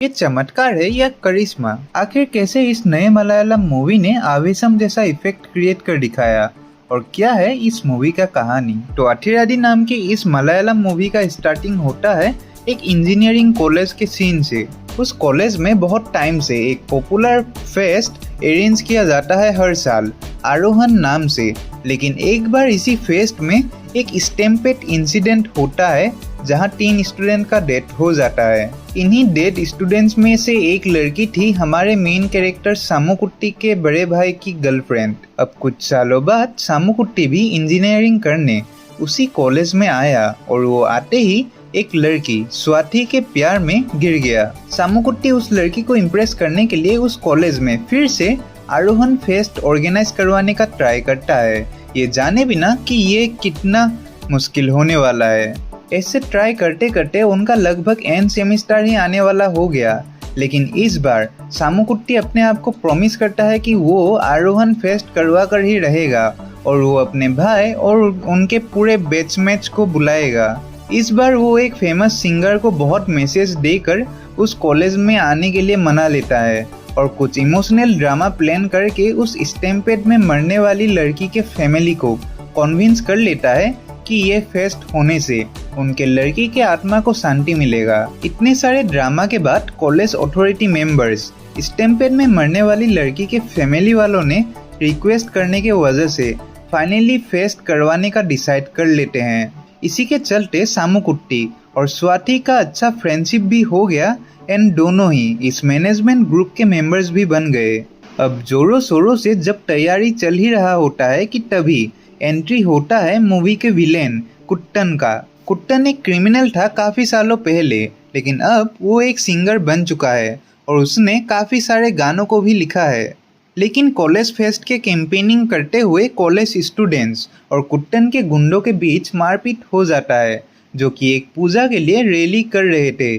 ये चमत्कार है या करिश्मा? आखिर कैसे इस नए मलयालम मूवी ने आवेशम जैसा इफेक्ट क्रिएट कर दिखाया और क्या है इस मूवी का कहानी? तो अथिरादी नाम की इस मलयालम मूवी का स्टार्टिंग होता है एक इंजीनियरिंग कॉलेज के सीन से। उस कॉलेज में बहुत टाइम से एक पॉपुलर फेस्ट अरेंज किया जाता है हर साल आरोहण नाम से, लेकिन एक बार इसी फेस्ट में एक स्टैम्पेड इंसिडेंट होता है जहां 3 स्टूडेंट का डेथ हो जाता है। इन्हीं डेड स्टूडेंट्स में से एक लड़की थी हमारे मेन कैरेक्टर सामुकुट्टी के बड़े भाई की गर्लफ्रेंड। अब कुछ सालों बाद सामुकुट्टी भी इंजीनियरिंग करने उसी कॉलेज में आया और वो आते ही एक लड़की स्वाति के प्यार में गिर गया। सामुकुट्टी उस लड़की को इम्प्रेस करने के लिए उस कॉलेज में फिर से आरोहण फेस्ट ऑर्गेनाइज करवाने का ट्राई करता है, ये जाने बिना कि ये कितना मुश्किल होने वाला है। ऐसे ट्राई करते करते उनका लगभग एंड सेमेस्टर ही आने वाला हो गया, लेकिन इस बार सामुकुट्टी अपने आप को प्रॉमिस करता है कि वो आरोहण फेस्ट करवा कर ही रहेगा और वो अपने भाई और उनके पूरे बैचमेट्स को बुलाएगा। इस बार वो एक फेमस सिंगर को बहुत मैसेज देकर उस कॉलेज में आने के लिए मना लेता है और कुछ इमोशनल ड्रामा प्लान करके उस स्टैम्पेड में मरने वाली लड़की के फैमिली को कन्विंस कर लेता है कि ये फेस्ट होने से उनके लड़की के आत्मा को शांति मिलेगा। इतने सारे ड्रामा के बाद कॉलेज अथॉरिटी मेंबर्स स्टैम्पेड में मरने वाली लड़की के फैमिली वालों ने रिक्वेस्ट करने के वजह से फाइनली फेस्ट करवाने का डिसाइड कर लेते हैं। इसी के चलते सामुकुट्टी और स्वाति का अच्छा फ्रेंडशिप भी हो गया एंड दोनों ही इस मैनेजमेंट ग्रुप के मेंबर्स भी बन गए। अब जोरों शोरों से जब तैयारी चल ही रहा होता है कि तभी एंट्री होता है मूवी के विलेन कुट्टन का। कुट्टन एक क्रिमिनल था काफी सालों पहले, लेकिन अब वो एक सिंगर बन चुका है और उसने काफी सारे गानों को भी लिखा है। लेकिन कॉलेज फेस्ट के कैंपेनिंग करते हुए कॉलेज स्टूडेंट्स और कुट्टन के गुंडों के बीच मारपीट हो जाता है, जो कि एक पूजा के लिए रैली कर रहे थे।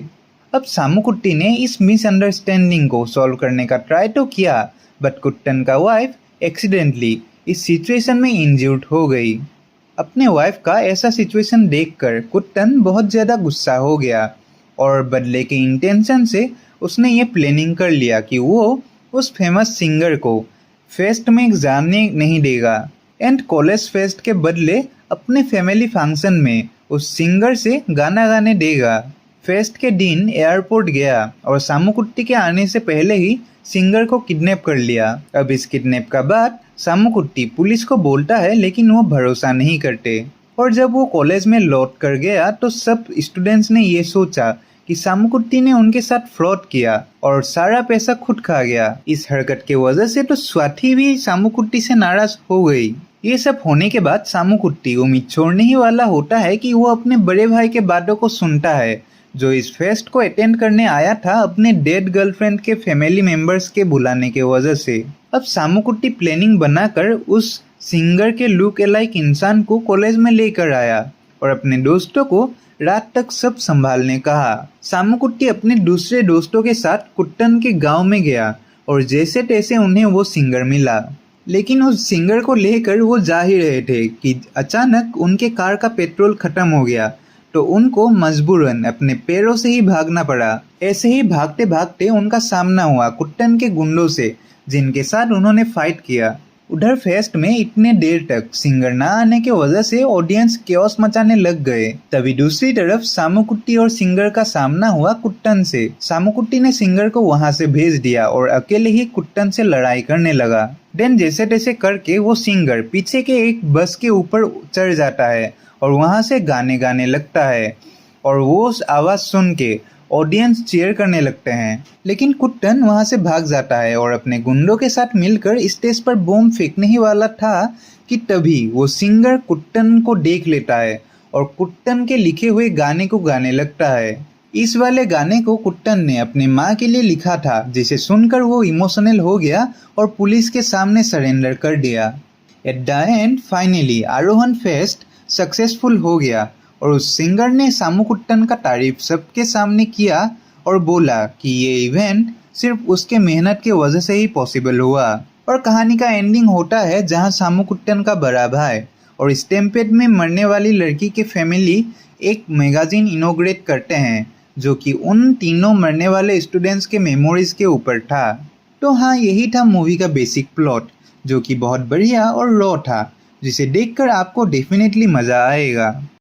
अब सामुकुट्टी ने इस मिसअंडरस्टैंडिंग को सॉल्व करने का ट्राई तो किया, बट कुट्टन का वाइफ एक्सीडेंटली इस सिचुएशन में इंज्यूर्ड हो गई। अपने वाइफ का ऐसा सिचुएशन देखकर कुट्टन बहुत ज़्यादा गुस्सा हो गया और बदले के इंटेंशन से उसने ये प्लानिंग कर लिया कि वो उस फेमस सिंगर को फेस्ट में जाने नहीं देगा एंड कॉलेज फेस्ट के बदले अपने फैमिली फंक्शन में उस सिंगर से गाना गाने देगा। फेस्ट के दिन एयरपोर्ट गया और सामुकुट्टी के आने से पहले ही सिंगर को किडनैप कर लिया। अब इस किडनैप का बाद सामुकुट्टी पुलिस को बोलता है, लेकिन वो भरोसा नहीं करते और जब वो कॉलेज में लौट कर गया तो सब स्टूडेंट्स ने ये सोचा कि सामुकुट्टी ने उनके साथ फ्रॉड किया और सारा पैसा खुद खा गया। इस हरकत के वजह से तो स्वाति भी सामुकुट्टी से नाराज हो गई। ये सब होने के बाद सामुकुट्टी उम्मीद छोड़ने ही वाला होता है कि वो अपने बड़े भाई के बातों को सुनता है, जो इस फेस्ट को अटेंड करने आया था अपने डेड गर्लफ्रेंड के फैमिली मेंबर्स के बुलाने के वजह से। अब सामुकुट्टी प्लानिंग बनाकर उस सिंगर के लुक अलाइक इंसान को कॉलेज में लेकर आया और अपने दोस्तों को रात तक सब संभालने कहा। सामुकुट्टी अपने दूसरे दोस्तों के साथ कुट्टन के गांव में गया और जैसे तैसे उन्हें वो सिंगर मिला, लेकिन उस सिंगर को लेकर वो जा ही रहे थे कि अचानक उनके कार का पेट्रोल खत्म हो गया, तो उनको मजबूरन अपने पैरों से ही भागना पड़ा। ऐसे ही भागते भागते उनका सामना हुआ कुट्टन के गुंडों से, जिनके साथ उन्होंने फाइट किया। उधर फेस्ट में इतने देर तक सिंगर ना आने के वजह से ऑडियंस केओस मचाने लग गए। तभी दूसरी तरफ सामुकुट्टी और सिंगर का सामना हुआ कुट्टन से। सामुकुट्टी ने सिंगर को वहां से भेज दिया और अकेले ही कुट्टन से लड़ाई करने लगा। देन जैसे तैसे करके वो सिंगर पीछे के एक बस के ऊपर चढ़ जाता है और वहां से गाने गाने लगता है और वो आवाज सुन के ऑडियंस चीयर करने लगते हैं। लेकिन कुट्टन वहां से भाग जाता है और अपने गुंडों के साथ मिलकर स्टेज पर बम फेंकने ही वाला था कि तभी वो सिंगर कुट्टन को देख लेता है और कुट्टन के लिखे हुए गाने को गाने लगता है। इस वाले गाने को कुट्टन ने अपनी माँ के लिए लिखा था, जिसे सुनकर वो इमोशनल हो गया और पुलिस के सामने सरेंडर कर दिया। एट द एंड फाइनली आरोहण फेस्ट सक्सेसफुल हो गया और उस सिंगर ने सामुकुट्टन का तारीफ सबके सामने किया और बोला कि ये इवेंट सिर्फ उसके मेहनत की वजह से ही पॉसिबल हुआ। और कहानी का एंडिंग होता है जहां सामुकुट्टन का बड़ा भाई और स्टैम्पेड में मरने वाली लड़की के फैमिली एक मैगजीन इनॉग्रेट करते हैं, जो कि उन तीनों मरने वाले स्टूडेंट्स के मेमोरीज के ऊपर था। तो हाँ, यही था मूवी का बेसिक प्लॉट, जो कि बहुत बढ़िया और रॉ था, जिसे देखकर आपको डेफिनेटली मज़ा आएगा।